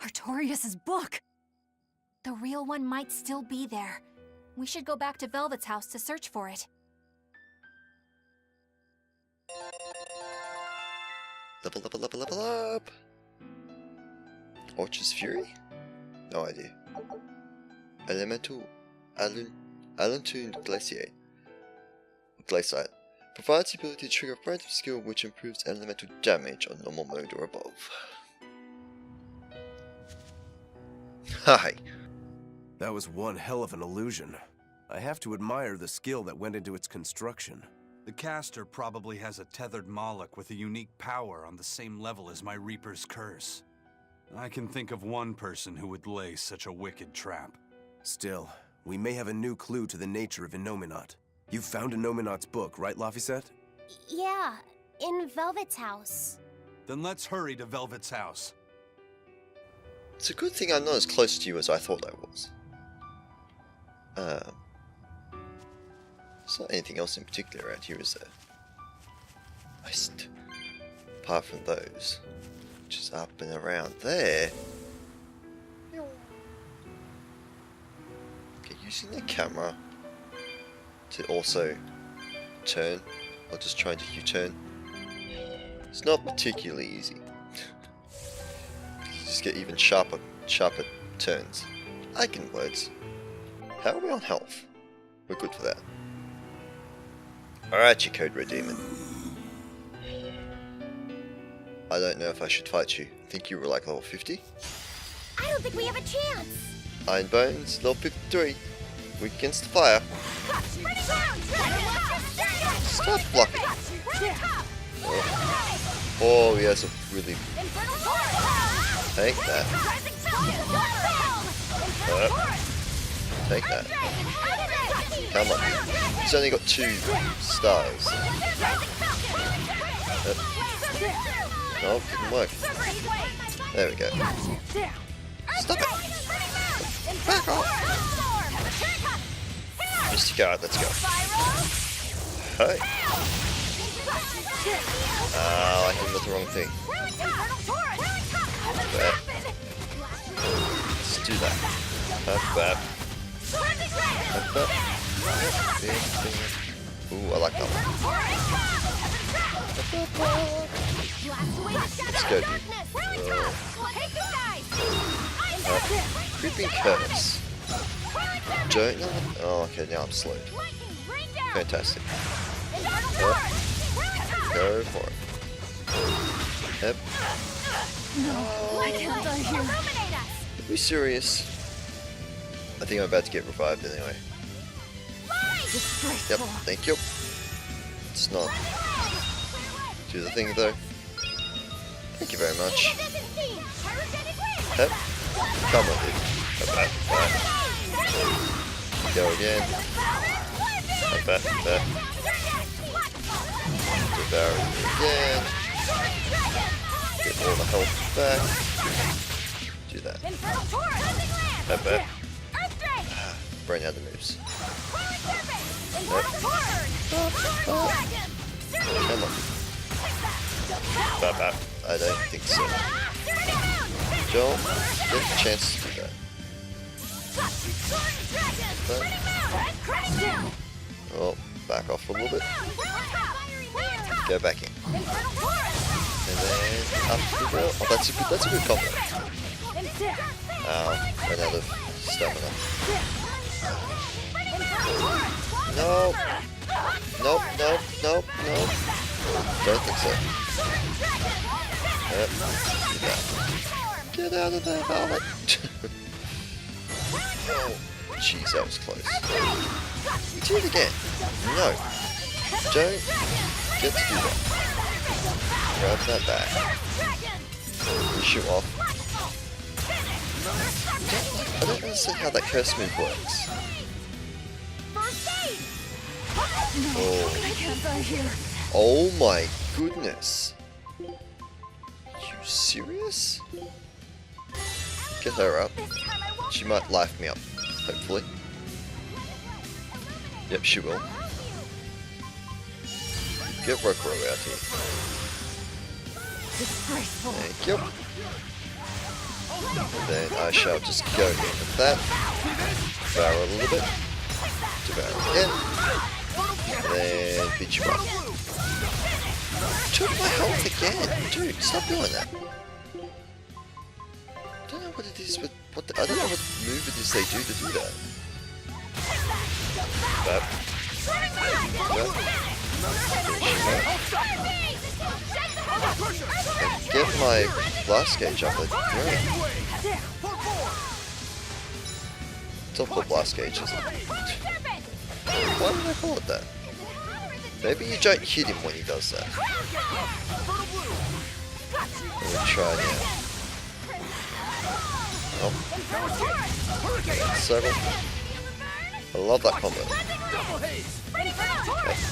Artorias' book! The real one might still be there. We should go back to Velvet's house to search for it. Level up, level up, level up! Orchard's Fury? No idea. Elemental Alentune Glaciate. Glaciate. Provides the ability to trigger a random skill which improves elemental damage on normal mode or above. Hi. That was one hell of an illusion. I have to admire the skill that went into its construction. The caster probably has a tethered Moloch with a unique power on the same level as my Reaper's curse. I can think of one person who would lay such a wicked trap. Still, we may have a new clue to the nature of Innominat. You found Innominat's book, right, Laphi? Yeah, in Velvet's house. Then let's hurry to Velvet's house. It's a good thing I'm not as close to you as I thought I was. There's not anything else in particular around here, is there? Apart from those. Which is up and around there. Okay, using the camera to also turn, or just trying to U-turn. It's not particularly easy. You just get even sharper turns. I can words. How are we on health? We're good for that. Alright, you Code Red Demon. I don't know if I should fight you. I think you were like level 50. I don't think we have a chance. Iron Bones, level 53. Weak against the fire. Stop blocking. Oh, he has a really... Take that. Take that. Come on. He's only got 2 stars. No, it didn't work. There we go. Stop it! Back off! Mr. Guard, let's go. Hey! Oh, I hit him with the wrong thing. There. Let's do that. Have that. Have that. Ooh, I like that one. Let's go, dude. Creeping curse. Don't know. Oh, okay, now I'm slowed. Fantastic. Yep. Go for it. Yep. No, why can't I hear? Are you serious? I think I'm about to get revived anyway. Yep, thank you. It's not. Do the thing though. Thank you very much. Yep. Come on, dude. Go again. Devour again. Get all the health back. Do that. Brain out the moves. Come on. I don't think so. Joel, get the chance to do that. Oh, back off a little bit. Go back in. And then up the girl. Oh, that's a good combo. Ran out of stamina. No. Nope. Don't think so. Yep. Get out of there, Velvet. Oh, jeez, that was close. Do it again. No. Don't get to do that. Grab that back. Shoot off. I don't understand how that curse move works. Oh my goodness. You serious? Get her up. She might life me up, hopefully. Yep, she will. Get Rokuro out here. Thank you. Then I shall just go in with that. Devour a little bit. Devour again. And then beat you up. Took my health again! Dude, stop doing that. I don't know what it is, but I don't know what move it is they do to do that. But get my blast gauge up. It's off the blast gauge, isn't it? Why did I call it that? Maybe you don't hit him when he does that. We'll try now. Oh. Circle. I love that combo.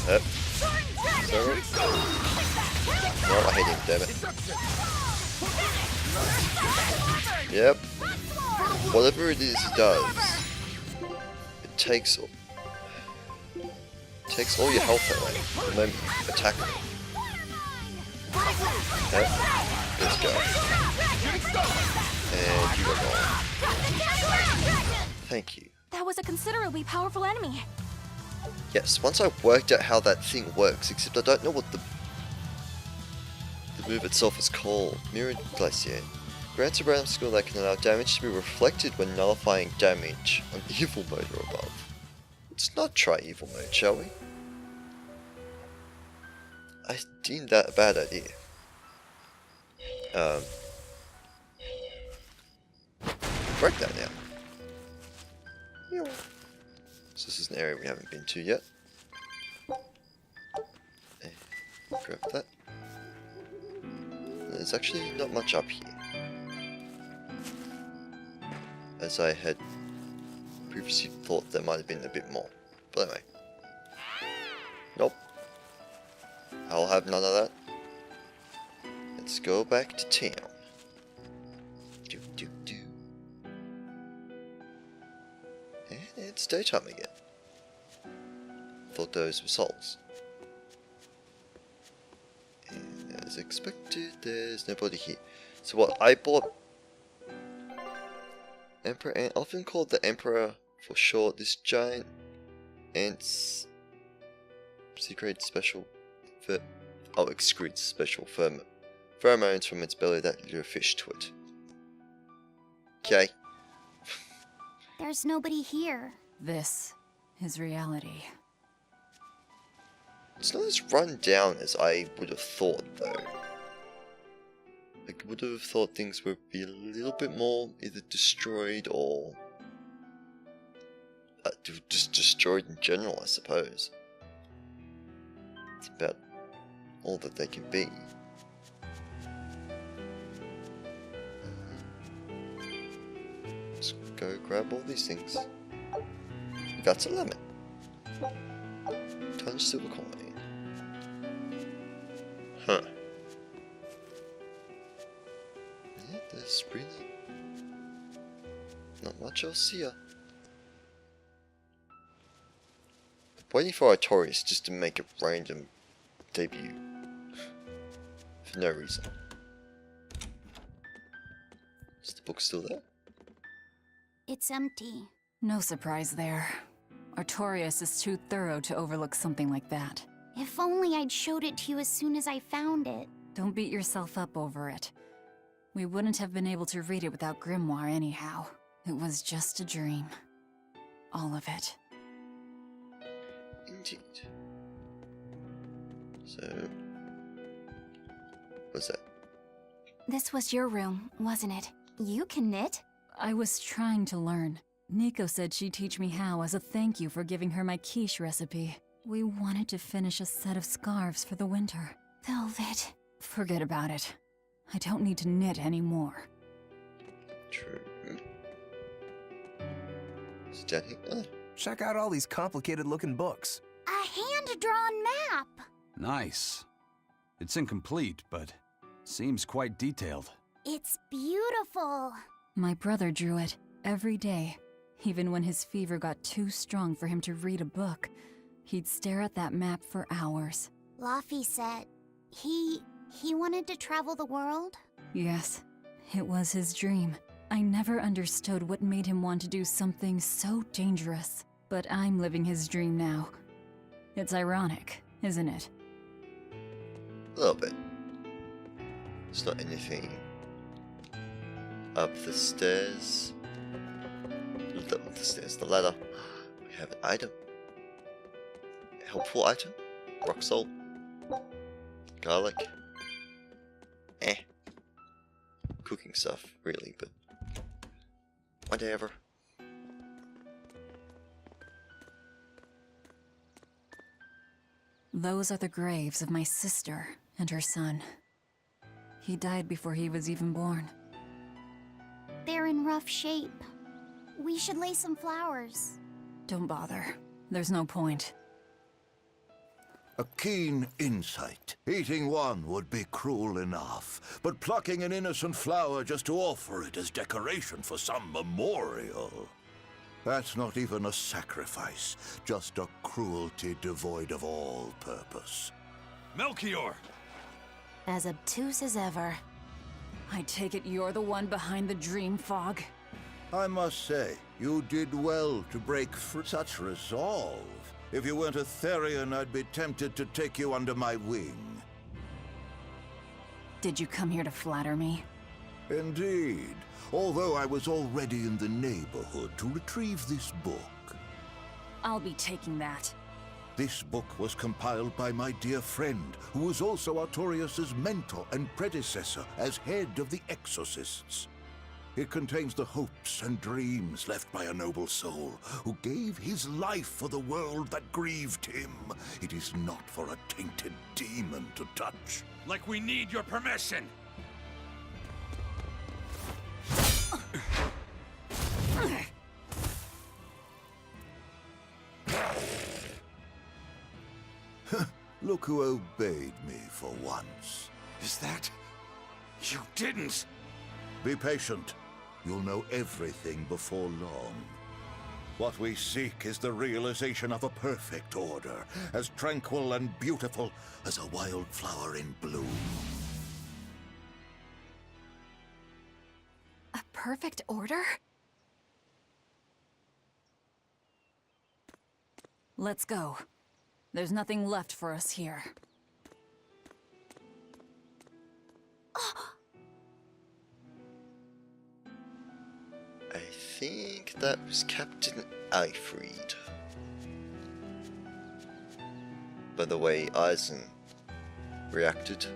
Yep. Circle. No, I hit him, damn it. Yep. Whatever it is he does, it takes all your health away the moment you attack him. Yep. Let's go. And you are gone. Thank you. That was a considerably powerful enemy. Yes, once I worked out how that thing works, except I don't know what the move itself is called. Mirrored Glacier. Grants a random skill that can allow damage to be reflected when nullifying damage on evil mode or above. Let's not try evil mode, shall we? I deemed that a bad idea. Break that now. So this is an area we haven't been to yet. And grab that. There's actually not much up here, as I had previously thought there might have been a bit more. But anyway. Nope. I'll have none of that. Let's go back to town. And it's daytime again. Thought those were souls. And as expected, there's nobody here. So what, I bought Emperor Ant, often called the Emperor for short. This giant ant's secret special excretes special pheromones from its belly that lure fish to it. Okay. There's nobody here. This is reality. It's not as run down as I would have thought, though. I would have thought things would be a little bit more either destroyed or just destroyed in general, I suppose. It's about all that they can be. Let's go grab all these things. That's a lemon. Tons silver coin. Huh. Yeah, there's really not much else here. I'm waiting for Artorias just to make a random debut. For no reason. Is the book still there? It's empty. No surprise there. Artorias is too thorough to overlook something like that. If only I'd showed it to you as soon as I found it. Don't beat yourself up over it. We wouldn't have been able to read it without Grimoire anyhow. It was just a dream. All of it. Indeed. So, what's that? This was your room, wasn't it? You can knit. I was trying to learn. Nico said she'd teach me how as a thank you for giving her my quiche recipe. We wanted to finish a set of scarves for the winter. Velvet. Forget about it. I don't need to knit anymore. True. Is that it? Oh. Check out all these complicated-looking books. A hand-drawn map! Nice. It's incomplete, but seems quite detailed. It's beautiful. My brother drew it every day. Even when his fever got too strong for him to read a book, he'd stare at that map for hours. Laphi said he wanted to travel the world. Yes, it was his dream. I never understood what made him want to do something so dangerous. But I'm living his dream now. It's ironic, isn't it? A little bit. It's not anything up the stairs. The ladder. We have an item. A helpful item. Rock salt. Garlic. Cooking stuff, really, but whatever. Those are the graves of my sister and her son. He died before he was even born. They're in rough shape. We should lay some flowers. Don't bother. There's no point. A keen insight. Eating one would be cruel enough, but plucking an innocent flower just to offer it as decoration for some memorial. That's not even a sacrifice, just a cruelty devoid of all purpose. Melchior! As obtuse as ever. I take it you're the one behind the dream fog? I must say, you did well to break through such resolve. If you weren't a Therian, I'd be tempted to take you under my wing. Did you come here to flatter me? Indeed, although I was already in the neighborhood to retrieve this book. I'll be taking that. This book was compiled by my dear friend, who was also Artorius' mentor and predecessor as head of the Exorcists. It contains the hopes and dreams left by a noble soul who gave his life for the world that grieved him. It is not for a tainted demon to touch. Like we need your permission! Look who obeyed me for once. Is that... You didn't! Be patient. You'll know everything before long. What we seek is the realization of a perfect order, as tranquil and beautiful as a wildflower in bloom. A perfect order? Let's go. There's nothing left for us here. I think that was Captain Alfred. By the way, Eisen reacted.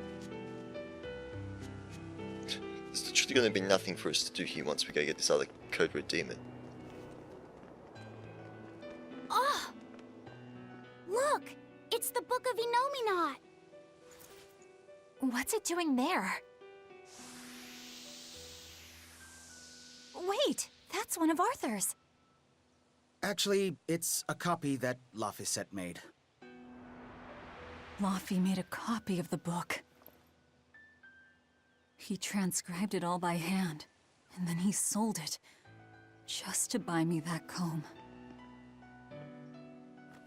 There's literally going to be nothing for us to do here once we go get this other Code Red Demon. Oh! Look! It's the Book of Innominat! What's it doing there? Wait, that's one of Arthur's. Actually, it's a copy that Laphi made. Laphi made a copy of the book. He transcribed it all by hand, and then he sold it, just to buy me that comb.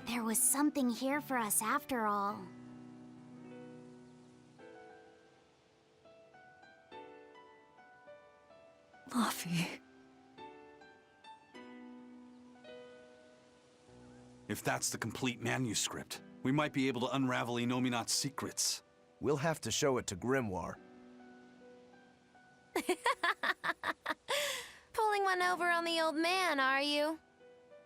There was something here for us after all. Laphi. If that's the complete manuscript, we might be able to unravel Innominat's secrets. We'll have to show it to Grimoire. Pulling one over on the old man, are you?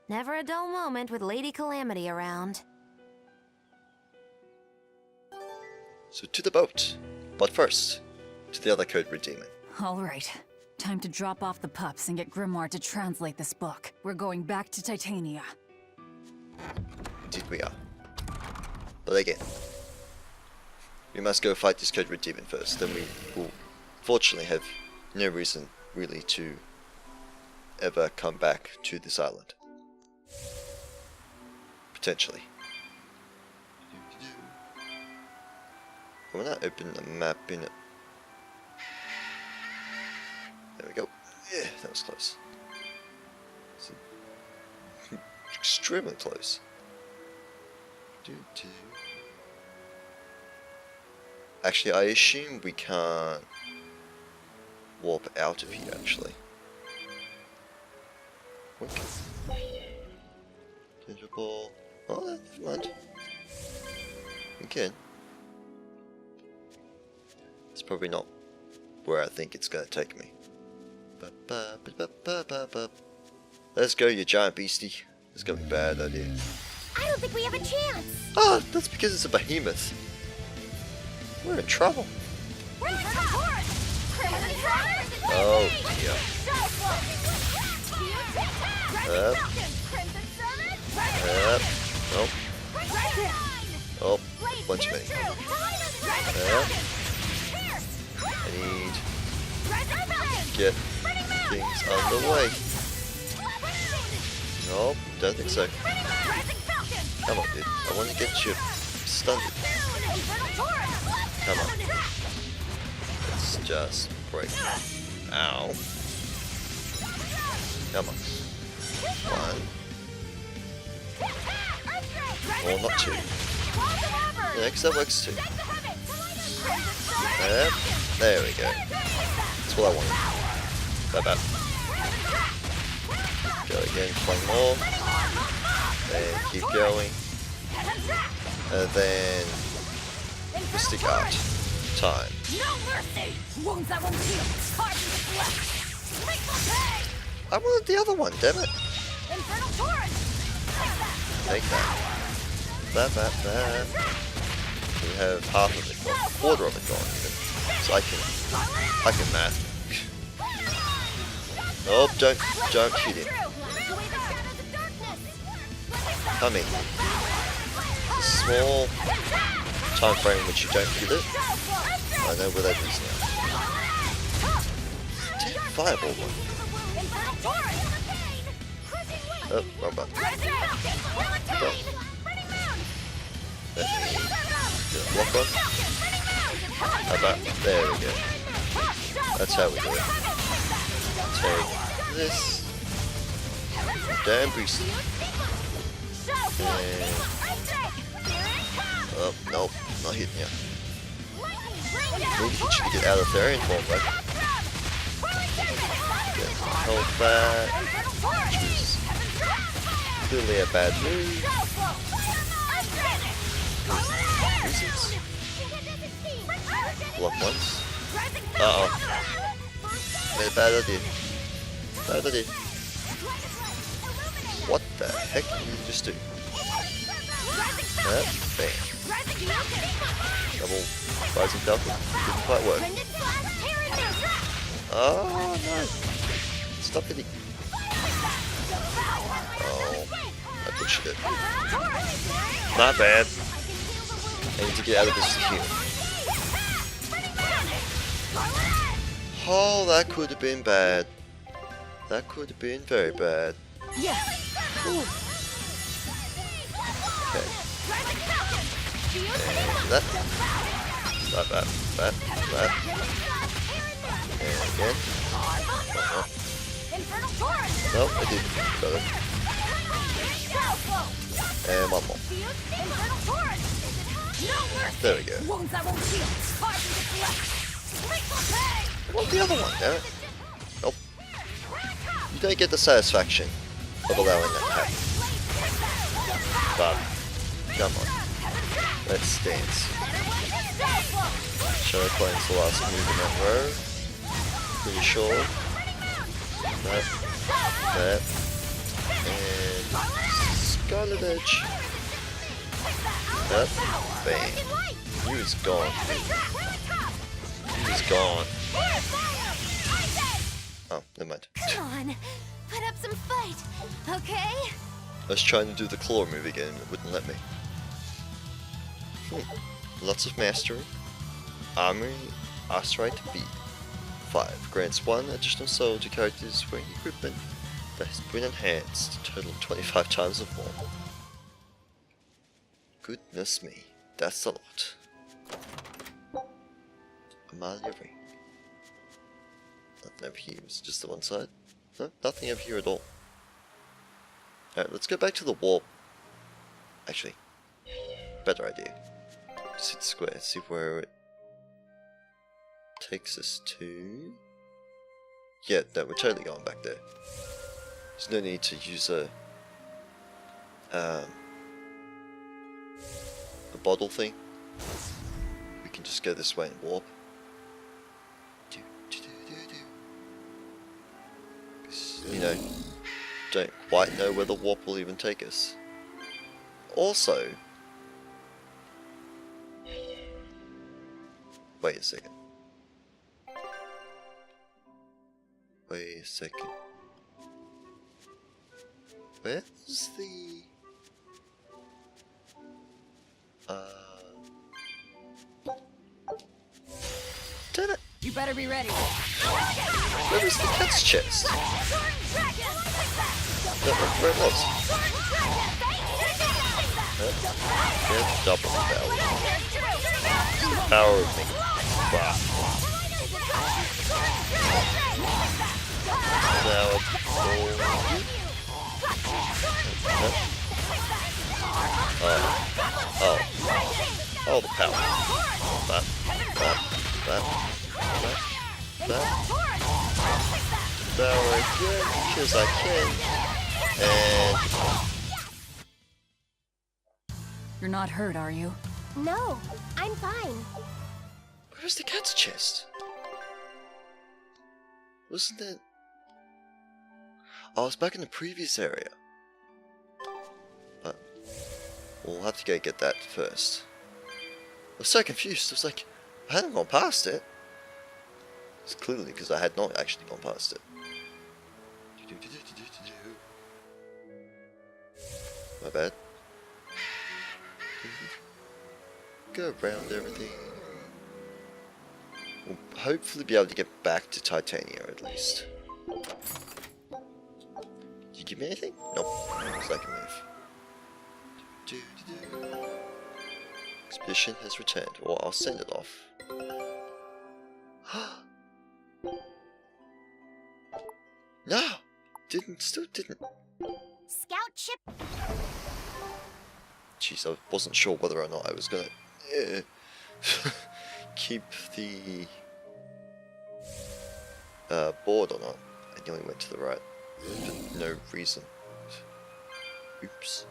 Never a dull moment with Lady Calamity around. So to the boat, but first, to the other Code Red Demon. All right. Time to drop off the pups and get Grimoire to translate this book. We're going back to Titania. Indeed we are. But again, we must go fight this Code Red Demon first, then we will fortunately have no reason really to ever come back to this island. Potentially. Will not open the map in it. There we go. Yeah, that was close. So, extremely close. Actually, I assume we can't warp out of here, actually. ball. Oh, never mind. We can. It's probably not where I think it's gonna take me. Let's go, you giant beastie. It's gonna be a bad idea. I don't think we have a chance. Ah, that's because it's a behemoth. We're in trouble. Oh dear. Nope. Oh, bunch of many. I need to get things underway. Nope, don't think so. Come on, dude. I want to get you stunned. Come on. Let's just break. Ow. Come on. One. Or not two. Yeah, because that works too. Yep. There we go. That's what I wanted. Bye. Go again, play more. And keep going. And then Mystic Art. Time. I wanted the other one, damn it. Take that. That. We have half of it gone, quarter of it gone even. So I can math. Nope, don't shoot him. Coming. A small time frame in which you don't hit it. I know where that is now. Damn fireball one. Oh, wrong button. Let me get a block on. How about, there we go. That's how we do it. Take this. Damn boost. And, oh, nope, not hitting you. Maybe you should get out of there in form, right? Hold back. Which is clearly a bad move. Reasons. Block once. Uh-oh. Made a bad idea. Bad idea. What the heck did you just do? Bam. Double rising falcon. Didn't quite work. Oh no. Stop hitting. Oh, I pushed it. Not bad. I need to get out of this queue. Oh, that could have been bad. That could have been very bad. Okay. And that. And again. Nope, I didn't. Got it. And one more. There we go. I want the other one, damn it. Nope. You don't get the satisfaction of allowing that to happen. But, come on. Let's dance. Shadow Plane's the last move in that row. Pretty sure. That. And Scarlet Edge. That. Bang. He was gone. He was gone. Oh, never mind. Come on, put up some fight, okay? I was trying to do the claw move again and it wouldn't let me. Lots of mastery. Armory, Arstrite B. 5. Grants 1 additional soul to characters wearing equipment that has been enhanced, total 25 times or more. Goodness me, that's a lot. Amalia Ring. Nothing over here, is it just the one side? No, nothing over here at all. Alright, let's go back to the warp. Actually, better idea. Just hit square, see where it takes us to. Yeah, no, we're totally going back there. There's no need to use a the bottle thing. We can just go this way and warp. 'Cause, you know, don't quite know where the warp will even take us. Also, wait a second. Wait a second. Where's the... Damn it! You better be ready. Where is the cat's chest? Where it was? Yeah, double power. Power of me. Wow. Now it's oh, the power. That. Power again, because I can. And... You're not hurt, are you? No, I'm fine. Where's the cat's chest? Wasn't it? Oh, I was back in the previous area. But we'll have to go get that first. I was so confused. I was like, I hadn't gone past it. It's clearly because I had not actually gone past it. My bad. Go around everything. We'll hopefully be able to get back to Titania at least. Did you give me anything? Nope. So I can move. Expedition has returned, or I'll send it off. No! Still didn't. Scout ship. Jeez, I wasn't sure whether or not I was gonna keep the board or not. I nearly went to the right for no reason. Oops.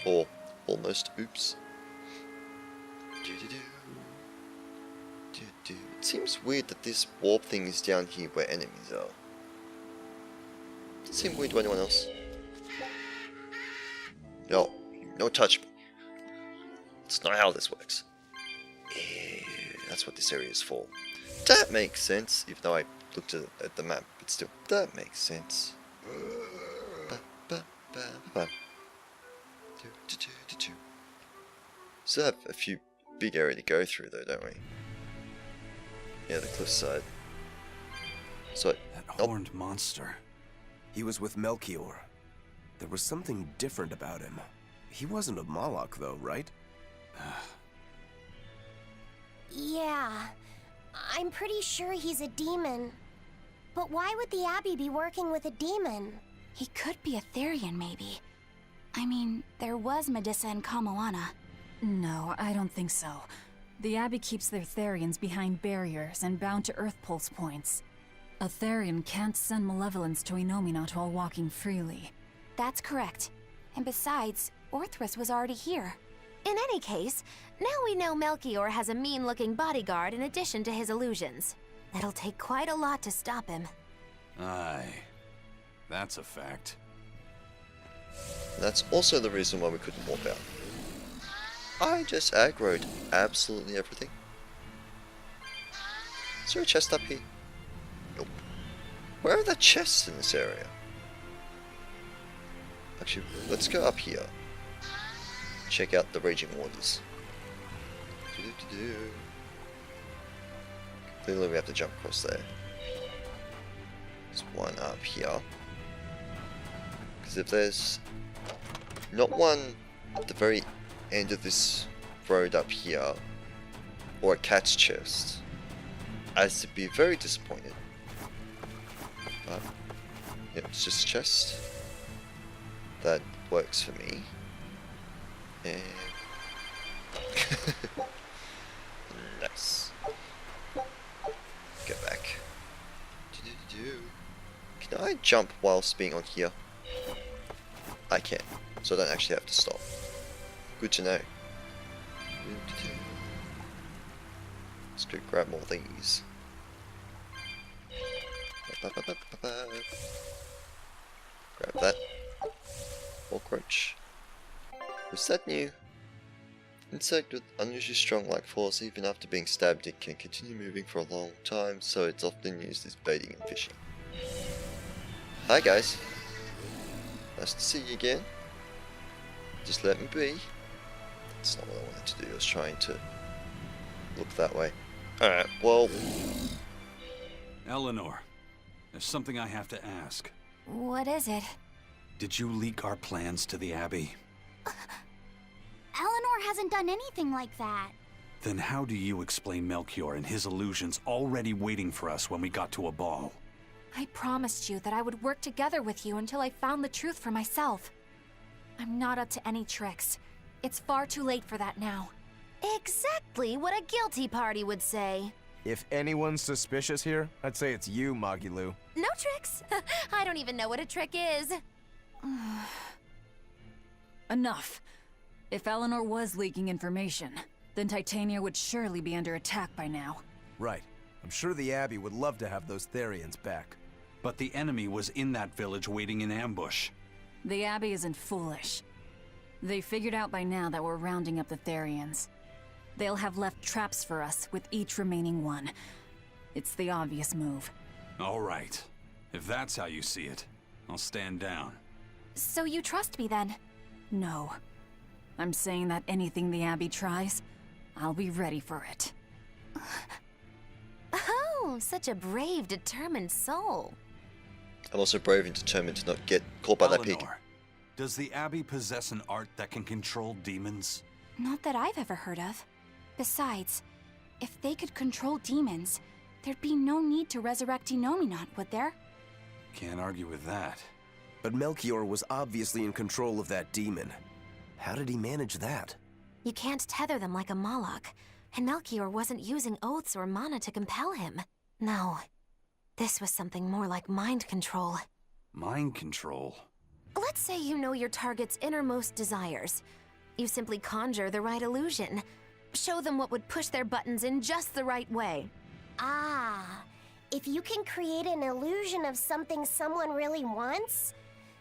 Or almost oops. It seems weird that this warp thing is down here where enemies are. Does it seem weird to anyone else? No, no touch me. That's not how this works. That's what this area is for. That makes sense, even though I looked at the map, but still, that makes sense. Still have a few big area to go through though, don't we? Yeah, the cliffside. So, That horned monster. He was with Melchior. There was something different about him. He wasn't a Moloch though, right? Yeah, I'm pretty sure he's a demon. But why would the Abbey be working with a demon? He could be a Therian, maybe. I mean, there was Medusa and Kamoana. No, I don't think so. The Abbey keeps their Therians behind barriers and bound to Earth Pulse points. A Therian can't send malevolence to Innominat while walking freely. That's correct. And besides, Orthrus was already here. In any case, now we know Melchior has a mean-looking bodyguard in addition to his illusions. It'll take quite a lot to stop him. Aye. That's a fact. that's also the reason why we couldn't walk out. I just aggroed absolutely everything. Is there a chest up here? Nope. Where are the chests in this area? Actually, let's go up here. Check out the Raging Waters. Clearly we have to jump across there. There's one up here. Because if there's not one at the very end of this road up here, or a cat's chest, I'd be very disappointed. But, yep, it's just a chest. That works for me. And... nice. Go back. Can I jump whilst being on here? I can. so I don't actually have to stop. Good to know. Let's go grab more of these. Grab that. More crunch. Was that new? Insect with unusually strong life force, even after being stabbed, it can continue moving for a long time, so it's often used as baiting and fishing. Hi guys. Nice to see you again. Just let me be. That's not what I wanted to do, I was trying to look that way. Alright, well... Eleanor, there's something I have to ask. What is it? Did you leak our plans to the Abbey? Eleanor hasn't done anything like that. Then how do you explain Melchior and his illusions already waiting for us when we got to a ball? I promised you that I would work together with you until I found the truth for myself. I'm not up to any tricks. It's far too late for that now. Exactly what a guilty party would say. If anyone's suspicious here, I'd say it's you, Magilu. No tricks. I don't even know what a trick is. Enough. If Eleanor was leaking information, then Titania would surely be under attack by now. Right. I'm sure the Abbey would love to have those Therians back. But the enemy was in that village waiting in ambush. The Abbey isn't foolish. They figured out by now that we're rounding up the Therians. They'll have left traps for us with each remaining one. It's the obvious move. All right. If that's how you see it, I'll stand down. So you trust me then? No. I'm saying that anything the Abbey tries, I'll be ready for it. Oh, such a brave, determined soul. I'm also brave and determined to not get caught by that pig. Eleanor, does the Abbey possess an art that can control demons? Not that I've ever heard of. Besides, if they could control demons, there'd be no need to resurrect Innominat, would there? Can't argue with that. But Melchior was obviously in control of that demon. How did he manage that? You can't tether them like a Moloch, and Melchior wasn't using oaths or mana to compel him. No, this was something more like mind control. Mind control? Let's say you know your target's innermost desires. You simply conjure the right illusion. Show them what would push their buttons in just the right way. Ah, if you can create an illusion of something someone really wants,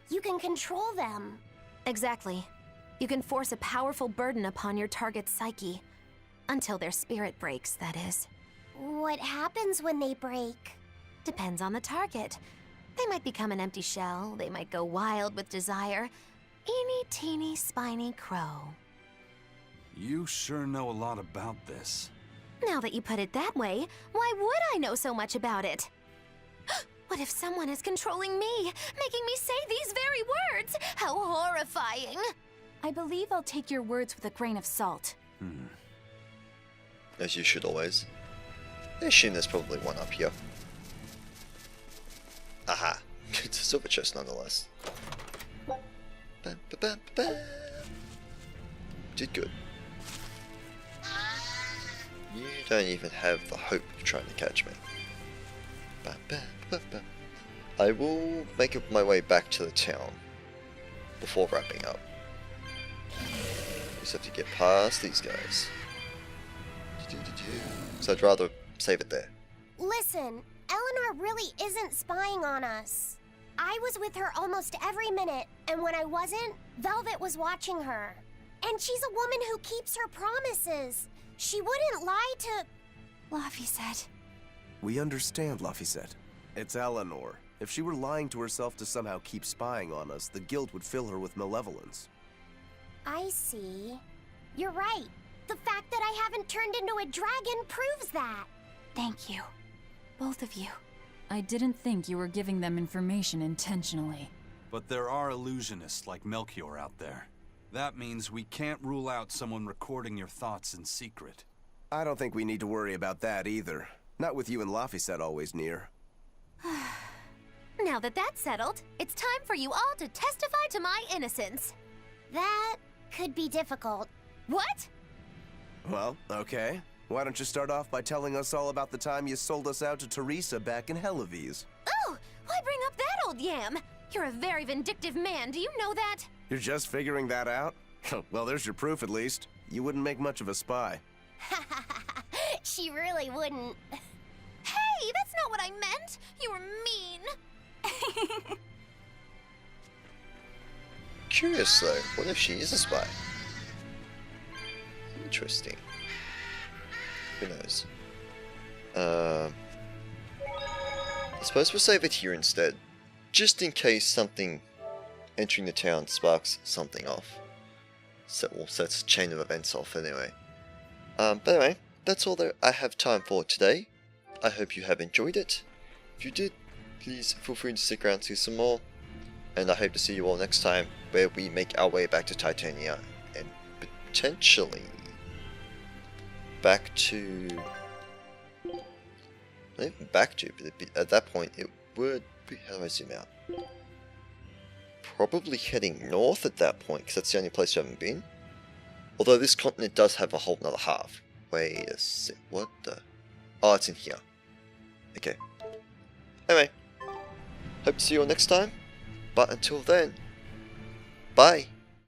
you can control them. Exactly. You can force a powerful burden upon your target's psyche. Until their spirit breaks, that is. What happens when they break? Depends on the target. They might become an empty shell, they might go wild with desire. Eeny teeny spiny crow. You sure know a lot about this. Now that you put it that way, why would I know so much about it? What if someone is controlling me, making me say these very words? How horrifying! I believe I'll take your words with a grain of salt. As you should always. I assume there's probably one up here. Aha! It's a silver chest nonetheless. Did good. You don't even have the hope of trying to catch me. I will make my way back to the town before wrapping up. Just have to get past these guys. So I'd rather save it there. Listen, Eleanor really isn't spying on us. I was with her almost every minute, and when I wasn't, Velvet was watching her. And she's a woman who keeps her promises. She wouldn't lie to... Laphi said. We understand, Laphi said. It's Eleanor. If she were lying to herself to somehow keep spying on us, the guilt would fill her with malevolence. I see. You're right. The fact that I haven't turned into a dragon proves that. Thank you. Both of you. I didn't think you were giving them information intentionally. But there are illusionists like Melchior out there. That means we can't rule out someone recording your thoughts in secret. I don't think we need to worry about that either. Not with you and Laphi said always near. Now that that's settled, it's time for you all to testify to my innocence. That could be difficult. What? Well, okay. Why don't you start off by telling us all about the time you sold us out to Teresa back in Helives? Oh, why bring up that old yam? You're a very vindictive man, do you know that? You're just figuring that out? Well, there's your proof at least. You wouldn't make much of a spy. She really wouldn't. Hey, that's not what I meant! You were mean! Curious though, what if she is a spy? Interesting. Who knows? I suppose we'll save it here instead, just in case something entering the town sparks something off. Sets a chain of events off anyway. But anyway, that's all that I have time for today. I hope you have enjoyed it. If you did, please feel free to stick around to see some more. And I hope to see you all next time, where we make our way back to Titania and potentially back to... not even back to, but at that point it would be... how do I zoom out? Probably heading north at that point, because that's the only place we haven't been. Although this continent does have a whole nother half. Wait a sec, what the... oh, it's in here. Okay. Anyway, hope to see you all next time. But until then, bye.